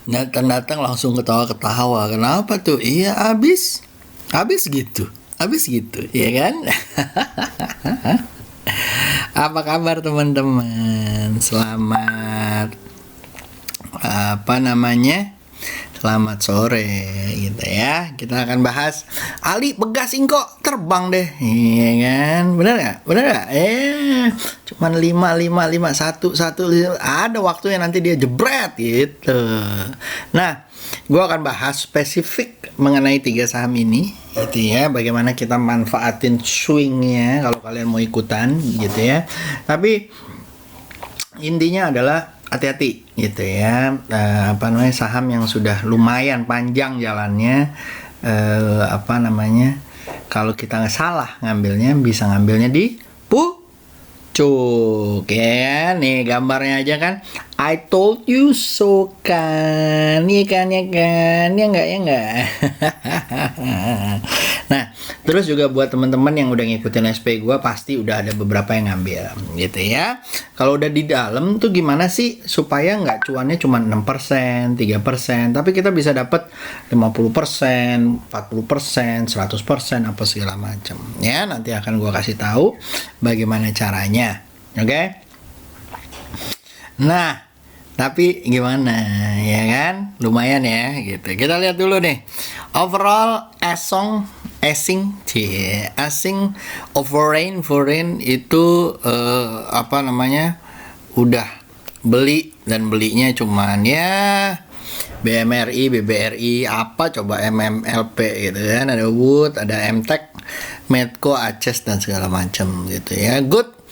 Datang-datang langsung ketawa-ketawa. Kenapa tuh? Iya, habis gitu, ya kan? Apa kabar teman-teman? Selamat Selamat sore gitu ya. Kita akan bahas Ali Begas Ingko terbang deh. Iya kan? Bener nggak? Cuman 5 ada waktunya nanti dia jebret gitu. Nah, gue akan bahas spesifik mengenai 3 saham ini gitu ya. Bagaimana kita manfaatin swingnya kalau kalian mau ikutan gitu ya. Tapi intinya adalah hati-hati gitu ya, saham yang sudah lumayan panjang jalannya, kalau kita salah ngambilnya, bisa ngambilnya di pucuk ya. Nih gambarnya aja kan, I told you so kan, ya enggak. Nah, terus juga buat teman-teman yang udah ngikutin SP gue, pasti udah ada beberapa yang ngambil gitu ya. Kalau udah di dalam tuh gimana sih supaya nggak cuannya cuma 6%, 3%, tapi kita bisa dapat 50%, 40%, 100%, apa segala macam ya. Nanti akan gue kasih tahu bagaimana caranya. Oke? Nah, tapi gimana ya kan? Lumayan ya gitu. Kita lihat dulu nih. Overall asing foreign itu udah beli, dan belinya cuman ya BMRI, BBRI, MMLP gitu kan, ada Wood, ada MTEK, Medco, Aces dan segala macam gitu ya. Good.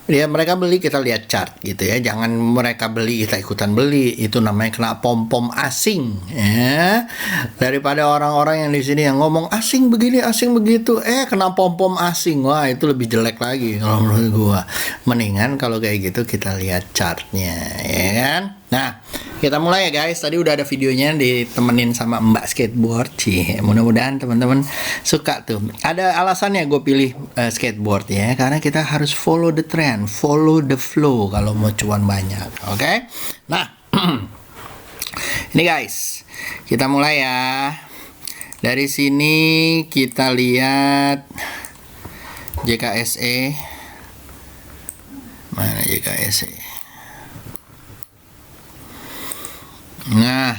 Ya, mereka beli, kita lihat chart gitu ya. Jangan mereka beli kita ikutan beli, itu namanya kena pom-pom asing ya. Daripada orang-orang yang di sini yang ngomong asing begini, asing begitu, kena pom-pom asing, wah itu lebih jelek lagi kalau menurut gua. Mendingan kalau kayak gitu kita lihat chartnya ya kan. Nah, kita mulai ya guys. Tadi udah ada videonya ditemenin sama Mbak Skateboard sih. Mudah-mudahan teman-teman suka tuh. Ada alasannya gue pilih skateboard ya, karena kita harus follow the trend, follow the flow kalau mau cuan banyak. Oke? Nah, ini guys, kita mulai ya. Dari sini kita lihat JKSE. Mana JKSE? Nah,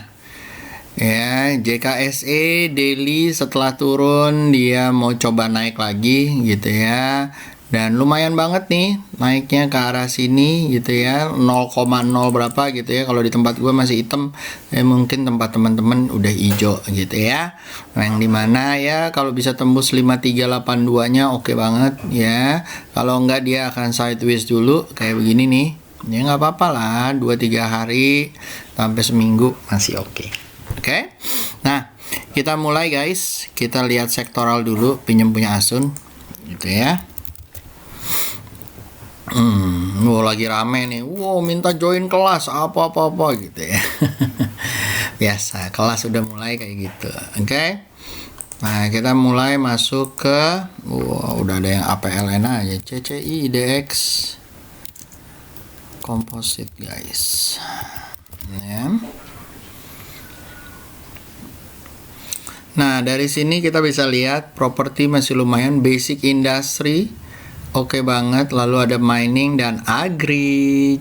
ya JKSE daily setelah turun dia mau coba naik lagi gitu ya. Dan lumayan banget nih naiknya ke arah sini gitu ya, 0,0 berapa gitu ya. Kalau di tempat gue masih hitam, mungkin tempat teman-teman udah hijau gitu ya. Yang dimana ya kalau bisa tembus 5382 nya oke banget ya. Kalau enggak dia akan sideways dulu kayak begini nih. Ya nggak apa-apa lah, 2-3 hari sampai seminggu masih oke. Oke? Nah, kita mulai guys. Kita lihat sektoral dulu, pinjam punya Asun gitu ya. Lagi rame nih. Minta join kelas apa gitu ya. Biasa, kelas udah mulai kayak gitu. Oke? Nah, kita mulai masuk ke udah ada yang APLN aja, CCI, IDX, komposit guys ya. Nah, dari sini kita bisa lihat properti masih lumayan, basic industry oke banget, lalu ada mining dan agri,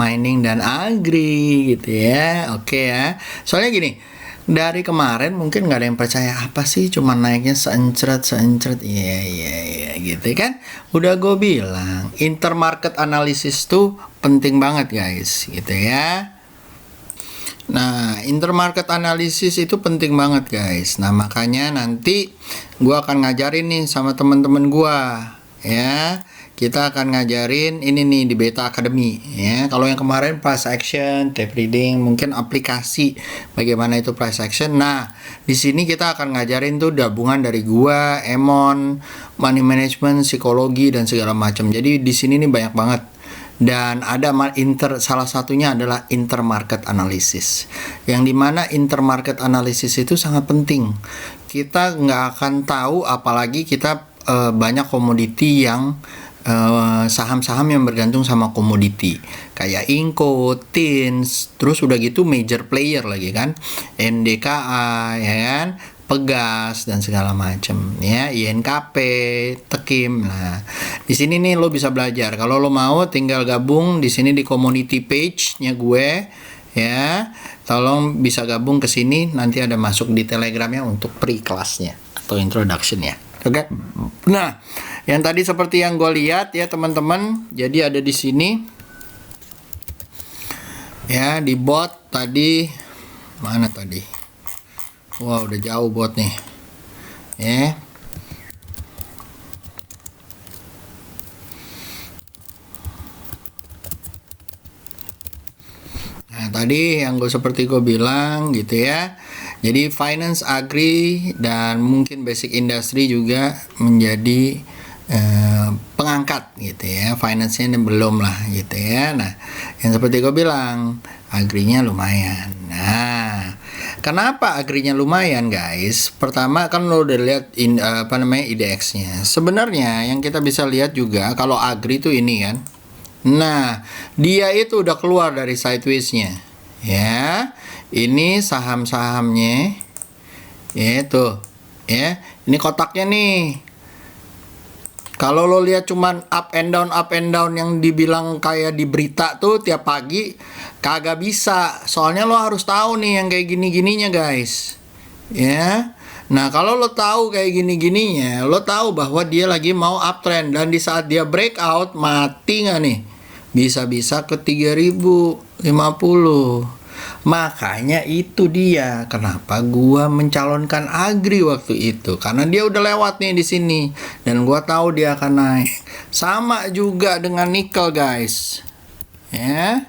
mining dan agri gitu ya. Oke ya, soalnya gini, dari kemarin mungkin nggak ada yang percaya, apa sih cuma naiknya seencret iya gitu kan. Udah gue bilang intermarket analysis tuh penting banget guys gitu ya. Nah, intermarket analysis itu penting banget guys. Nah, makanya nanti gue akan ngajarin nih sama temen-temen gue ya. Kita akan ngajarin ini nih di Beta Academy ya. Kalau yang kemarin price action, tape reading, mungkin aplikasi bagaimana itu price action. Nah, di sini kita akan ngajarin tuh gabungan dari gua, Emon, money management, psikologi dan segala macam. Jadi di sini nih banyak banget. Dan ada salah satunya adalah intermarket analysis. Yang dimana intermarket analysis itu sangat penting. Kita nggak akan tahu, apalagi kita banyak komoditi yang saham-saham yang bergantung sama komoditi kayak Inco, Tins, terus udah gitu major player lagi kan, NDKA ya kan, Pegas dan segala macam ya, INKP, Tekim. Nah, di sini nih lo bisa belajar. Kalau lo mau tinggal gabung di sini di community page-nya gue ya. Tolong bisa gabung ke sini, nanti ada masuk di Telegramnya untuk pre-kelasnya atau introduction-nya. Oke. Nah, yang tadi seperti yang gue lihat ya teman-teman. Jadi ada di sini ya, di bot tadi mana tadi? Wah, udah jauh bot nih. Ya. Nah, tadi yang seperti gue bilang gitu ya. Jadi finance, agri, dan mungkin basic industry juga menjadi pengangkat gitu ya. Finance-nya belum lah gitu ya. Nah, yang seperti gue bilang, agrinya lumayan. Nah, kenapa agrinya lumayan guys? Pertama kan lo udah lihat IDX-nya. Sebenarnya yang kita bisa lihat juga kalau agri itu ini kan. Nah, dia itu udah keluar dari sideways-nya. Ya, ini saham-sahamnya. Ya, tuh. Ya, ini kotaknya nih. Kalau lo lihat cuman up and down yang dibilang kayak di berita tuh tiap pagi, kagak bisa. Soalnya lo harus tahu nih yang kayak gini-gininya, guys. Ya. Nah, kalau lo tahu kayak gini-gininya, lo tahu bahwa dia lagi mau uptrend dan di saat dia breakout mati nggak nih? Bisa-bisa ke 3050. Makanya itu dia kenapa gua mencalonkan agri waktu itu, karena dia udah lewat nih di sini dan gua tahu dia akan naik. Sama juga dengan nikel guys. Ya.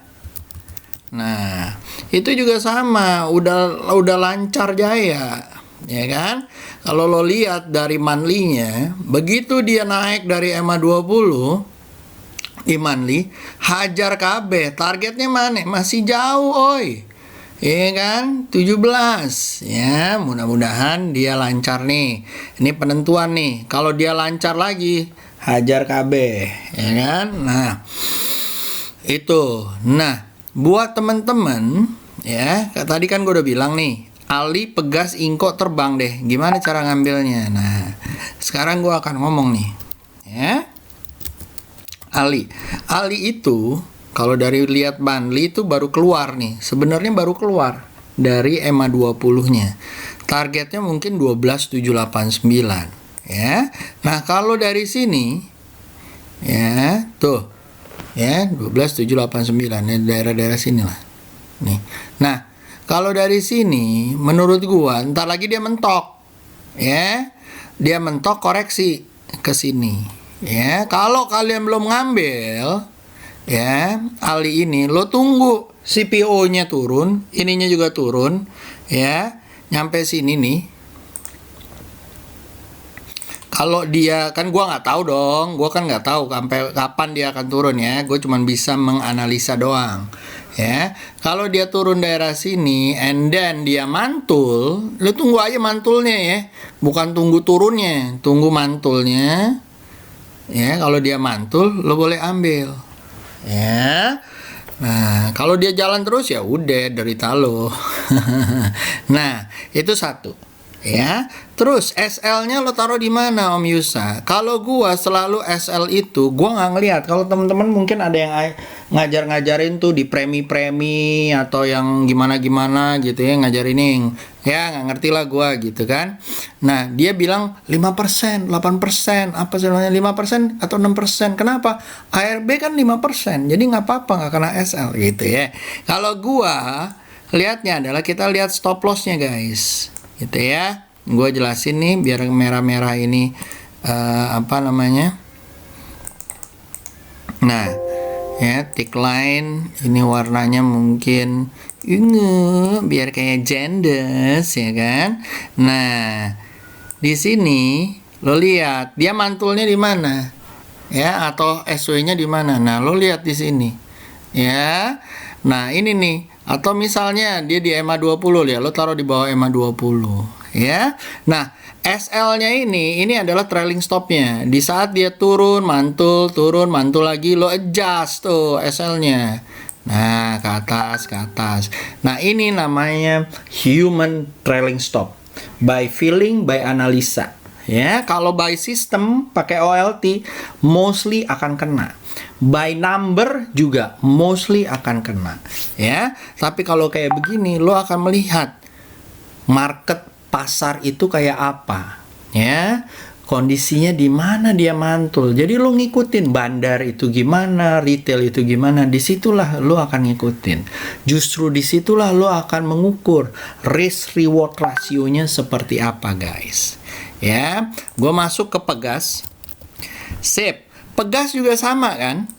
Nah, itu juga sama, udah lancar jaya. Ya kan? Kalau lo lihat dari monthly-nya, begitu dia naik dari EMA 20 monthly, hajar KB, targetnya mana? Masih jauh, oi. Iya kan? 17. Ya, mudah-mudahan dia lancar nih. Ini penentuan nih. Kalau dia lancar lagi, hajar KB, ya kan? Nah, itu. Nah, buat teman-teman ya, tadi kan gue udah bilang nih, Ali, Pegas, Inco terbang deh. Gimana cara ngambilnya? Nah, sekarang gue akan ngomong nih. Ya. Ali itu kalau dari lihat Banli itu baru keluar nih. Sebenarnya baru keluar dari EMA 20-nya. Targetnya mungkin 12789 ya. Nah, kalau dari sini ya, tuh. Ya, 12789 ya, daerah-daerah sini lah. Nih. Nah, kalau dari sini menurut gua ntar lagi dia mentok. Ya. Dia mentok koreksi ke sini. Ya, kalau kalian belum ngambil ya, Ali ini lo tunggu CPO-nya turun, ininya juga turun ya, nyampe sini nih. Kalau dia kan gua nggak tahu dong, gua kan nggak tahu sampai kapan dia akan turun ya, gue cuma bisa menganalisa doang ya. Kalau dia turun daerah sini and then dia mantul, lo tunggu aja mantulnya ya, bukan tunggu turunnya, tunggu mantulnya. Ya, kalau dia mantul, lo boleh ambil. Ya. Nah, kalau dia jalan terus ya udah derita lo. Nah, itu satu. Ya. Terus SL-nya lo taruh di mana Om Yusa? Kalau gua selalu SL itu gua nggak ngelihat. Kalau teman-teman mungkin ada yang ngajarin tuh di premi-premi atau yang gimana-gimana gitu ya, ngajarin ya nggak ngerti lah gua gitu kan. Nah, dia bilang 5%, 8%, apa sebenarnya 5% atau 6%. Kenapa? ARB kan 5%. Jadi nggak apa-apa, nggak kena SL gitu ya. Kalau gua lihatnya adalah kita lihat stop loss-nya guys. Gitu ya. Gue jelasin nih biar merah-merah ini apa namanya. Nah, ya tick line ini warnanya mungkin ungu biar kayak jendes ya kan. Nah, di sini lo lihat dia mantulnya di mana? Ya, atau SW-nya di mana? Nah, lo lihat di sini. Ya. Nah, ini nih. Atau misalnya dia di EMA 20 ya, lo taruh di bawah EMA 20 ya. Nah, SL-nya ini adalah trailing stop-nya. Di saat dia turun, mantul lagi, lo adjust tuh SL-nya. Nah, ke atas. Nah, ini namanya human trailing stop. By feeling, by analisa. Ya, kalau by system pakai OLT mostly akan kena. By number juga mostly akan kena. Ya, tapi kalau kayak begini lo akan melihat market pasar itu kayak apa. Ya, kondisinya di mana dia mantul. Jadi lo ngikutin bandar itu gimana, retail itu gimana, disitulah lo akan ngikutin. Justru disitulah lo akan mengukur risk reward rasionya seperti apa, guys. Ya, gue masuk ke Pegas. Sip. Pegas juga sama kan?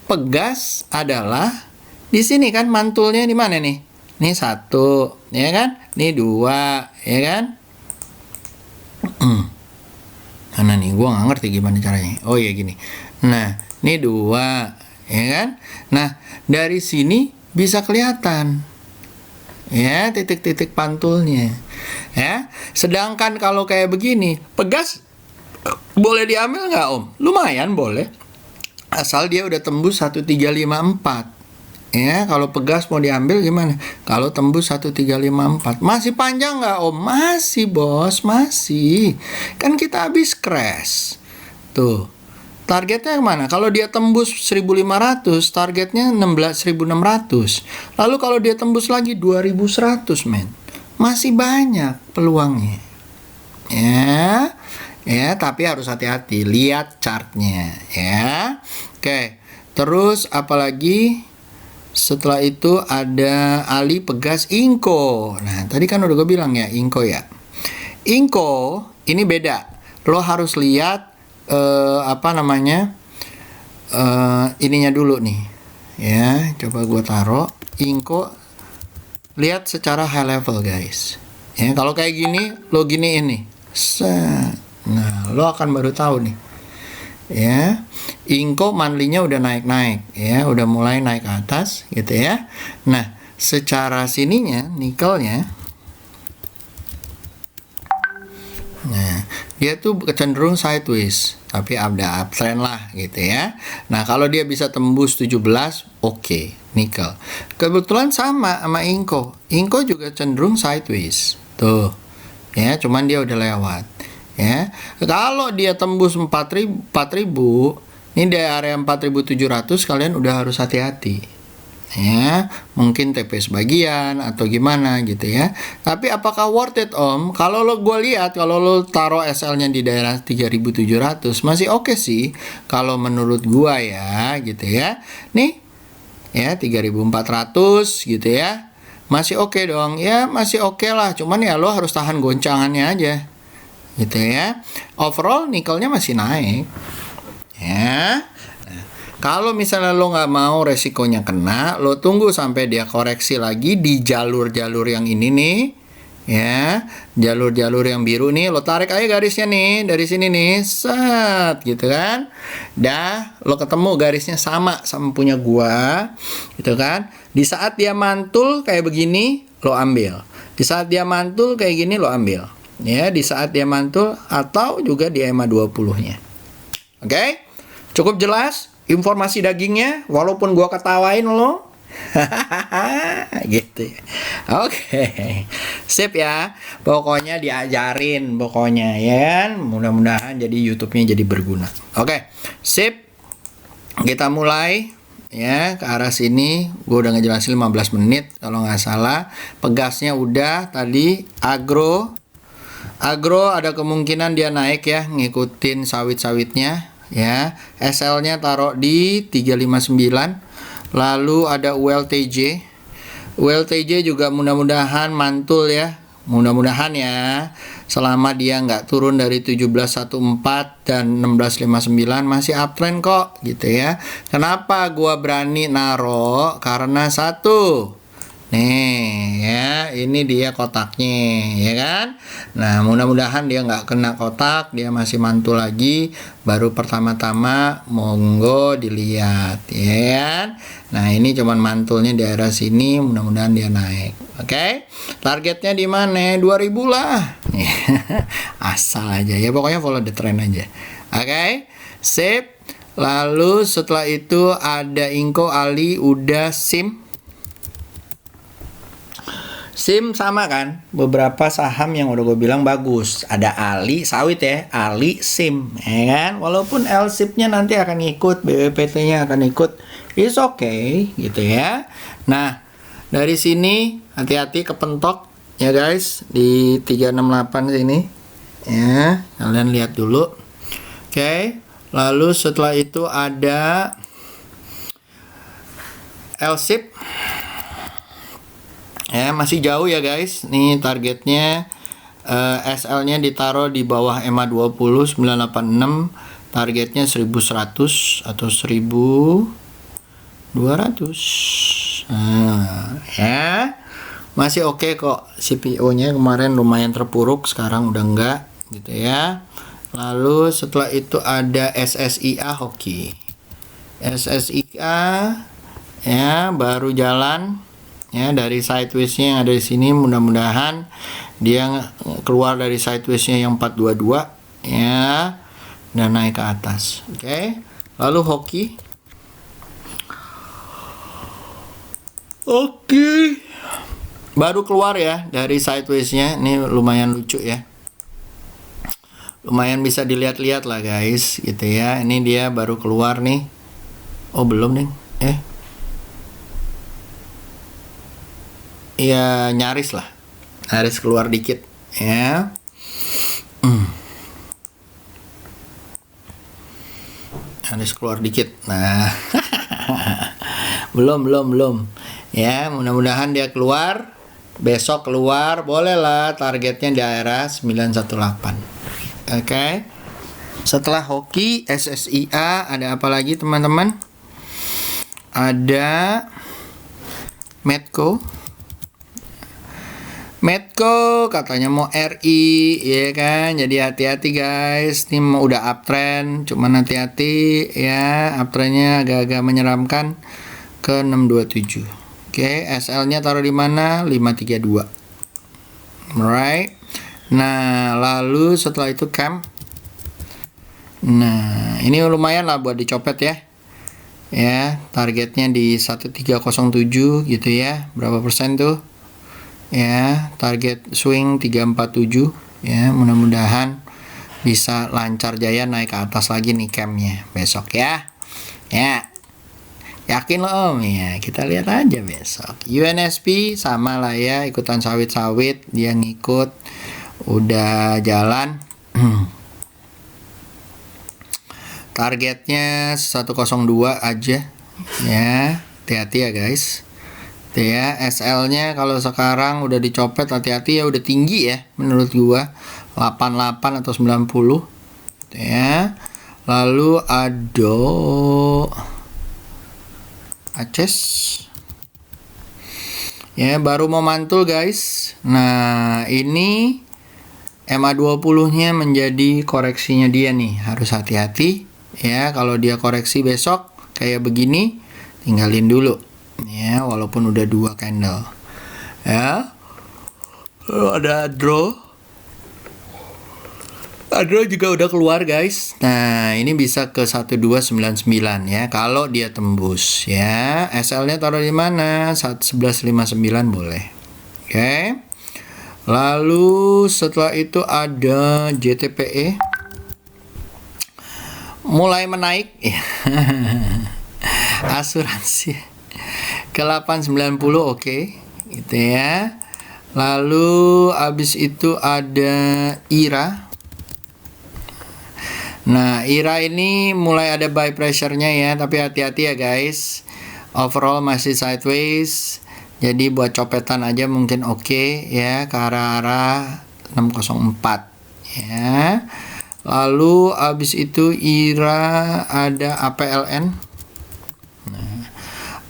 Pegas adalah di sini kan mantulnya di mana nih? Ini 1, ya kan? Ini 2, ya kan? Mana nih? Gue nggak ngerti gimana caranya. Oh ya gini. Nah, ini 2, ya kan? Nah, dari sini bisa kelihatan. Ya, titik-titik pantulnya. Ya, sedangkan kalau kayak begini, Pegas boleh diambil nggak, Om? Lumayan boleh. Asal dia udah tembus 1354. Ya, kalau Pegas mau diambil gimana? Kalau tembus 1354. Masih panjang nggak, Om? Masih, Bos, masih. Kan kita habis crash. Tuh. Targetnya kemana? Kalau dia tembus 1500, targetnya 16.600. Lalu kalau dia tembus lagi 2100, men. Masih banyak peluangnya. Ya, tapi harus hati-hati. Lihat chartnya, ya. Oke, terus apalagi? Setelah itu ada Ali, Pegas, Inco. Nah, tadi kan udah gue bilang ya, Inco ya. Inco ini beda. Lo harus lihat ininya dulu nih. Ya, coba gue taruh Inco. Lihat secara high level, guys. Ya, kalau kayak gini, lo giniin nih. Nah, lo akan baru tahu nih. Ya, Inco monthly-nya udah naik-naik, ya, udah mulai naik ke atas, gitu ya. Nah, secara sininya, nikelnya, nah, dia tuh cenderung sideways, tapi ada uptrend lah, gitu ya. Nah, kalau dia bisa tembus 17, oke, nikel. Kebetulan sama Inco. Inco juga cenderung sideways, tuh, ya, cuman dia udah lewat. Ya, kalau dia tembus 4.000, ini di area 4.700 kalian udah harus hati-hati. Ya, mungkin TP sebagian atau gimana gitu ya. Tapi apakah worth it, Om? Kalau gue lihat kalau lo taruh SL-nya di daerah 3.700 masih oke sih kalau menurut gua ya, gitu ya. Nih, ya 3.400 gitu ya. Masih oke dong. Ya, masih oke lah. Cuman ya lo harus tahan goncangannya aja. Gitu ya. Overall nikelnya masih naik. Ya. Nah, kalau misalnya lo nggak mau resikonya kena, lo tunggu sampai dia koreksi lagi di jalur-jalur yang ini nih. Ya, jalur-jalur yang biru nih, lo tarik aja garisnya nih dari sini nih, set, gitu kan. Dah, lo ketemu garisnya sama punya gua, gitu kan. Di saat dia mantul kayak begini, lo ambil. Di saat dia mantul kayak gini, lo ambil. Ya, di saat dia mantul atau juga di EMA 20-nya. Oke? Cukup jelas informasi dagingnya walaupun gua ketawain lo. Gitu ya. Oke. Sip ya. Pokoknya diajarin pokoknya ya kan. Mudah-mudahan jadi YouTube-nya jadi berguna. Oke. Sip. Kita mulai ya ke arah sini. Gue udah ngejelasin 15 menit kalau nggak salah. Pegasnya udah tadi. Agro ada kemungkinan dia naik ya, ngikutin sawit-sawitnya ya. SL-nya taruh di 359. Lalu ada ULTJ. ULTJ juga mudah-mudahan mantul ya. Mudah-mudahan ya. Selama dia nggak turun dari 1714 dan 1659 masih uptrend kok gitu ya. Kenapa gua berani naro? Karena satu, nih ya, ini dia kotaknya ya kan. Nah, mudah-mudahan dia nggak kena kotak, dia masih mantul lagi. Baru pertama-tama monggo dilihat ya kan. Nah, ini cuman mantulnya di daerah sini, mudah-mudahan dia naik. Oke. Targetnya di mana? 2000 lah. Asal aja ya, pokoknya follow the trend aja. Oke, sip. Lalu setelah itu ada Inco, Ali, udah SIM. SIM sama kan, beberapa saham yang udah gue bilang bagus. Ada Ali, sawit ya, Ali, SIM, ya kan. Walaupun LSIP-nya nanti akan ikut, BWPT-nya akan ikut, it's okay, gitu ya. Nah, dari sini hati-hati kepentok ya guys, di 368 sini, ya. Kalian lihat dulu, oke. Lalu setelah itu ada LSIP. Ya, masih jauh ya guys. Nih targetnya SL-nya ditaruh di bawah EMA 20 986. Targetnya 1100 atau 1200. Nah, ya. Masih oke kok. CPO-nya kemarin lumayan terpuruk, sekarang udah enggak gitu ya. Lalu setelah itu ada SSIA hoki. SSIA ya baru jalan. Ya, dari sideways-nya yang ada di sini, mudah-mudahan dia keluar dari sideways-nya yang 422 ya dan naik ke atas. Oke. Lalu hoki. Oke. Baru keluar ya dari sideways-nya. Ini lumayan lucu ya. Lumayan bisa dilihat-lihat lah guys, gitu ya. Ini dia baru keluar nih. Oh, belum nih. Ya nyaris lah, nyaris keluar dikit ya. Nyaris keluar dikit. Nah, belum ya, mudah-mudahan dia keluar besok. Keluar bolehlah, targetnya di daerah 918. Oke. Setelah hoki, SSIA ada apa lagi teman-teman? Ada Medco katanya mau RI ya kan, jadi hati-hati guys. Ini mau udah uptrend, cuman hati-hati ya, uptrendnya agak-agak menyeramkan ke 627. Oke, SL-nya taruh di mana? 532. Alright. Nah, lalu setelah itu CAM. Nah, ini lumayan lah buat dicopet ya. Ya, targetnya di 1307 gitu ya. Berapa persen tuh? Ya, target swing 347 ya, mudah-mudahan bisa lancar jaya naik ke atas lagi nih CAM-nya besok ya. Ya. Yakin loh Om ya, kita lihat aja besok. UNSP sama lah ya, ikutan sawit-sawit, dia ngikut udah jalan. Targetnya 102 aja ya. Hati-hati ya guys. Ya, SL-nya kalau sekarang udah dicopet, hati-hati ya, udah tinggi ya menurut gua, 88 atau 90 ya. Lalu ada Aces ya, baru mau mantul guys. Nah, ini EMA 20-nya menjadi koreksinya dia nih, harus hati-hati ya. Kalau dia koreksi besok kayak begini, tinggalin dulu ya, walaupun udah 2 candle ya. Lalu ada Adro juga udah keluar guys. Nah, ini bisa ke 1299 ya kalau dia tembus ya. SL-nya taruh di mana? 1159 boleh. Oke. Lalu setelah itu ada JTPE mulai menaik ya. Asuransi ke 890 oke, gitu ya. Lalu abis itu ada IRA. Nah, IRA ini mulai ada buy pressure-nya ya, tapi hati-hati ya guys. Overall masih sideways. Jadi buat copetan aja mungkin oke ya, ke arah-arah 604 ya. Lalu abis itu IRA ada APLN.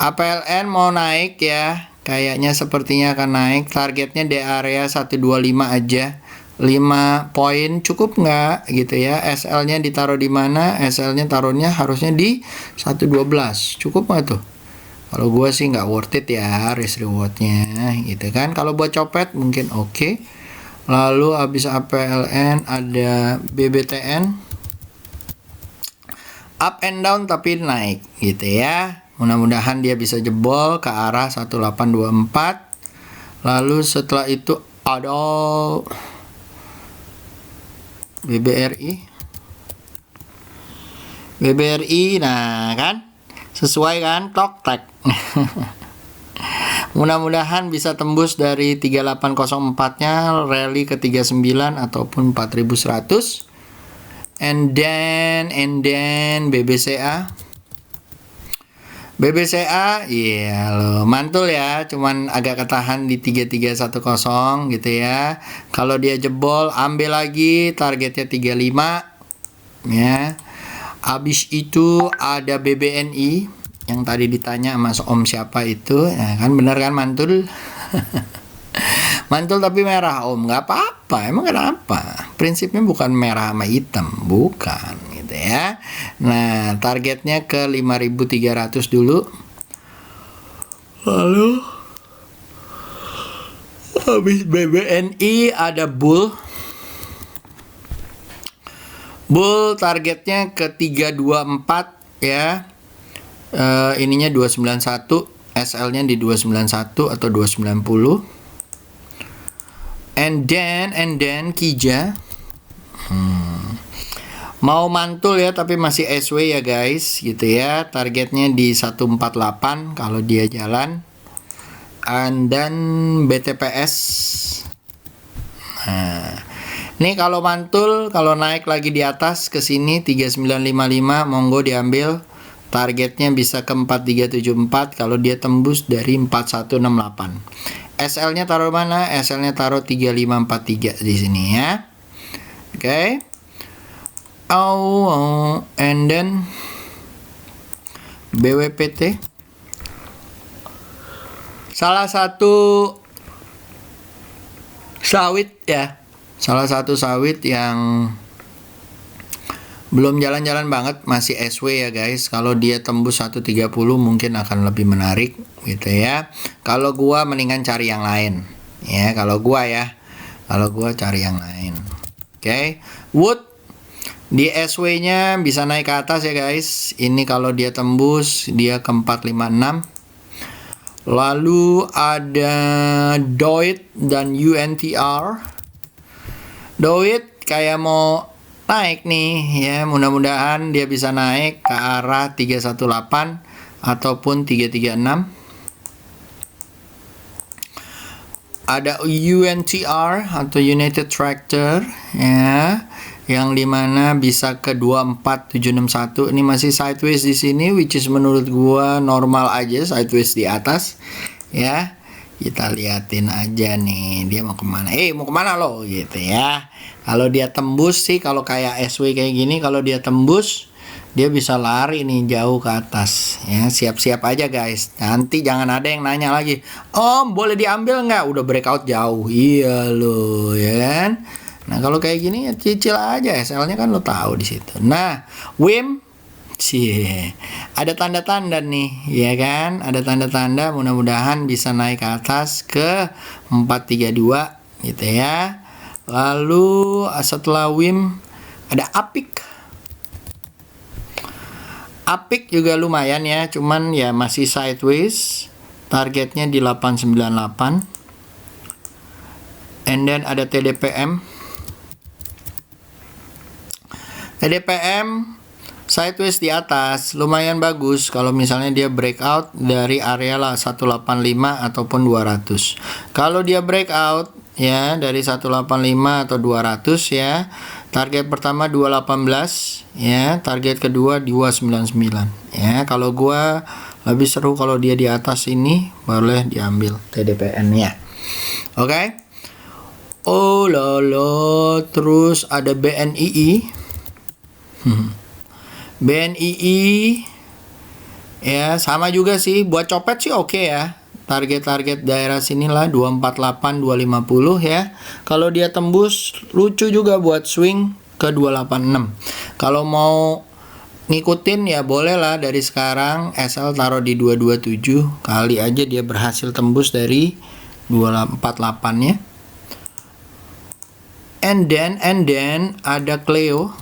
APLN mau naik ya, kayaknya sepertinya akan naik. Targetnya di area 125 aja, 5 poin cukup nggak gitu ya. SL-nya ditaruh di mana? SL-nya taruhnya harusnya di 112, cukup nggak tuh? Kalau gue sih nggak worth it ya risk rewardnya gitu kan. Kalau buat copet mungkin oke. Lalu habis APLN ada BBTN, up and down tapi naik gitu ya. Mudah-mudahan dia bisa jebol ke arah 1824. Lalu setelah itu ada BBRI, nah kan sesuai kan, tok tek. Mudah-mudahan bisa tembus dari 3804-nya rally ke 39 ataupun 4100. And then BBCA iya loh, mantul ya, cuman agak ketahan di 3310 gitu ya. Kalau dia jebol ambil lagi, targetnya 35 ya. Habis itu ada BBNI yang tadi ditanya sama om siapa itu, ya kan, bener kan, mantul. Mantul tapi merah om, nggak apa-apa, emang kenapa? Prinsipnya bukan merah sama hitam, bukan gitu ya. Nah, targetnya ke 5.300 dulu. Lalu habis BBNI ada bull targetnya ke 324 ya. Ininya 291, SL-nya di 291 atau 290. And then Kija mau mantul ya, tapi masih SW ya guys gitu ya. Targetnya di 148 kalau dia jalan. And then BTPS. Nah, ini kalau mantul, kalau naik lagi di atas ke sini 3955, monggo diambil. Targetnya bisa ke 4374 kalau dia tembus dari 4168. SL-nya taruh mana? SL-nya taruh 3543 di sini ya. Oke. And then BWPT. Salah satu sawit ya. Salah satu sawit yang belum jalan-jalan banget, masih SW ya guys. Kalau dia tembus 130 mungkin akan lebih menarik gitu ya. Kalau gua mendingan cari yang lain ya. Kalau gua cari yang lain. Oke. Wood di SW-nya bisa naik ke atas ya guys. Ini kalau dia tembus dia ke 456. Lalu ada DOIT dan UNTR. DOIT kayak mau naik nih ya, mudah-mudahan dia bisa naik ke arah 318 ataupun 336. Ada UNTR atau United Tractor ya, yang dimana bisa ke 24761. Ini masih sideways di sini, which is menurut gua normal aja sideways di atas ya. Kita liatin aja nih dia mau kemana. Mau kemana lo gitu ya. Kalau dia tembus sih, kalau kayak SW kayak gini, kalau dia tembus dia bisa lari nih jauh ke atas ya. Siap-siap aja guys, nanti jangan ada yang nanya lagi, om boleh diambil nggak, udah breakout jauh. Iya lo ya kan. Nah kalau kayak gini ya cicil aja, SL-nya kan lo tahu di situ. Nah WIM ada tanda-tanda nih ya kan, ada tanda-tanda, mudah-mudahan bisa naik ke atas ke 432 gitu ya. Lalu setelah WIM ada APIK juga lumayan ya, cuman ya masih sideways, targetnya di 898. And then ada TDPM sideways di atas, lumayan bagus kalau misalnya dia breakout dari area 185 ataupun 200. Kalau dia breakout ya dari 185 atau 200 ya, target pertama 218 ya, target kedua 299 ya. Kalau gua lebih seru kalau dia di atas ini, boleh diambil TDPN-nya. Oke. Oh lolo, terus ada BNII. BNII ya sama juga sih, buat copet sih oke ya. Target-target daerah sinilah 248 250 ya. Kalau dia tembus lucu juga buat swing ke 286. Kalau mau ngikutin ya boleh lah, dari sekarang SL taruh di 227, kali aja dia berhasil tembus dari 248 nya. and then ada Cleo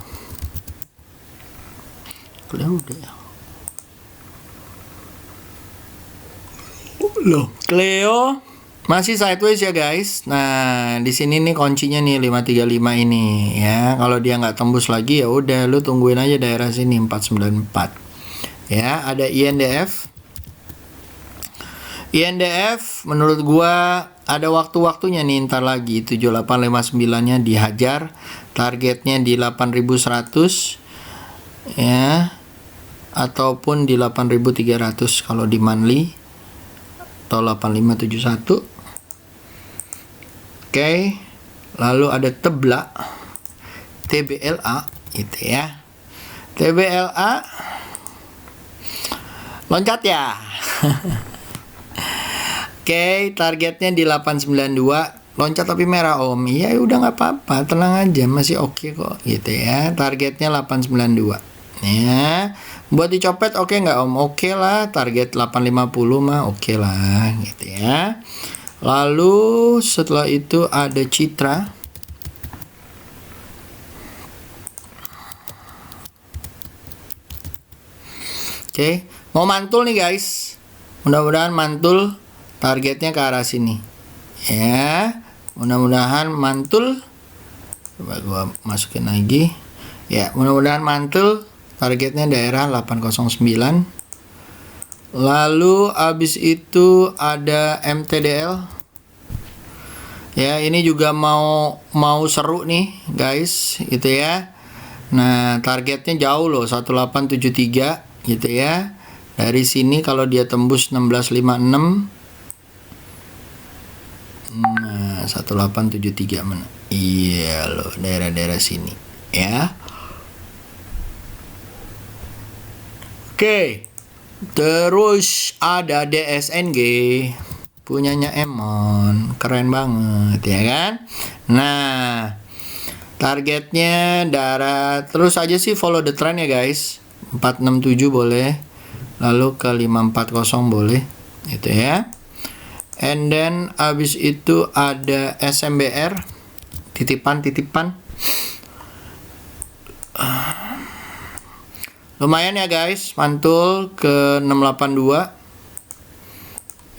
udah. Loh, Cleo masih sideways ya guys. Nah, di sini nih kuncinya nih 535 ini ya. Kalau dia nggak tembus lagi ya udah lu tungguin aja daerah sini 494. Ya, ada INDF. INDF menurut gua ada waktu-waktunya nih ntar lagi 7859-nya dihajar, targetnya di 8100 ya ataupun di 8300 kalau di monthly atau 8571. Oke, lalu ada Tebla TBLA gitu ya. TBLA loncat ya. Oke, targetnya di 892, loncat tapi merah om. Iya udah nggak apa-apa, tenang aja, masih oke kok gitu ya. Targetnya 892 ya. Buat dicopet oke nggak om? Oke lah, target 850 mah oke lah gitu ya. Lalu setelah itu ada Citra. Oke, mau mantul nih guys. Mudah-mudahan mantul, targetnya ke arah sini. Ya, mudah-mudahan mantul. Coba gua masukin lagi. Ya, mudah-mudahan mantul, targetnya daerah 809. Lalu abis itu ada MTDL. Ya, ini juga mau seru nih, guys, gitu ya. Nah, targetnya jauh loh, 1873 gitu ya. Dari sini kalau dia tembus 1656. Nah, 1873 mana? Iya loh, daerah-daerah sini, ya. Oke. Terus ada DSNG punyanya Emon, keren banget ya kan. Nah, targetnya darat, terus aja sih follow the trend ya guys. 467 boleh, lalu ke 540 boleh gitu ya. And then abis itu ada SMBR, titipan lumayan ya guys, mantul ke 682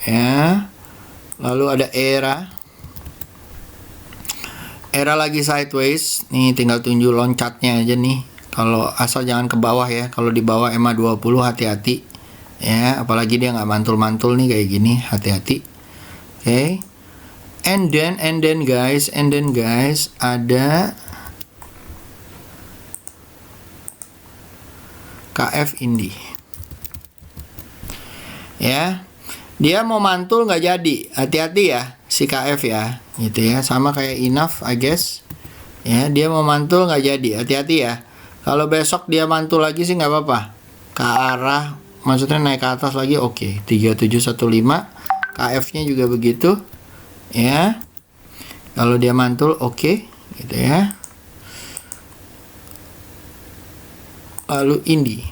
ya. Lalu ada era lagi sideways nih, tinggal tunjuk loncatnya aja nih. Kalau asal jangan ke bawah ya, kalau di bawah EMA 20 hati-hati ya, apalagi dia nggak mantul-mantul nih kayak gini, hati-hati. Oke. And then guys ada KF Indi ya, dia mau mantul nggak jadi, hati-hati ya si KF ya gitu ya, sama kayak Enough I guess ya, dia mau mantul nggak jadi, hati-hati ya. Kalau besok dia mantul lagi sih nggak apa-apa, ke arah maksudnya naik ke atas lagi oke. 3715 KF nya juga begitu ya, kalau dia mantul oke gitu ya. Lalu Indi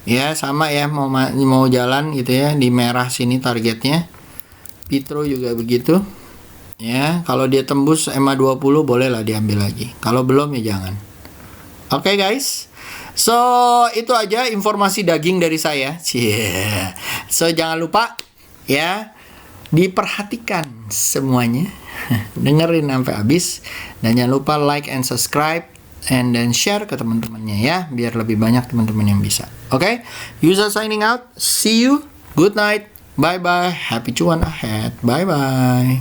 ya sama ya, mau jalan gitu ya, di merah sini targetnya. Pitro juga begitu ya, kalau dia tembus EMA 20 boleh lah diambil lagi, kalau belum ya jangan. Oke guys, so itu aja informasi daging dari saya. So jangan lupa ya, diperhatikan semuanya, dengerin sampai habis, dan jangan lupa like and subscribe and then share ke teman-temannya ya, biar lebih banyak teman-teman yang bisa. Oke, User signing out, see you, good night, bye bye, happy cuan ahead, bye bye.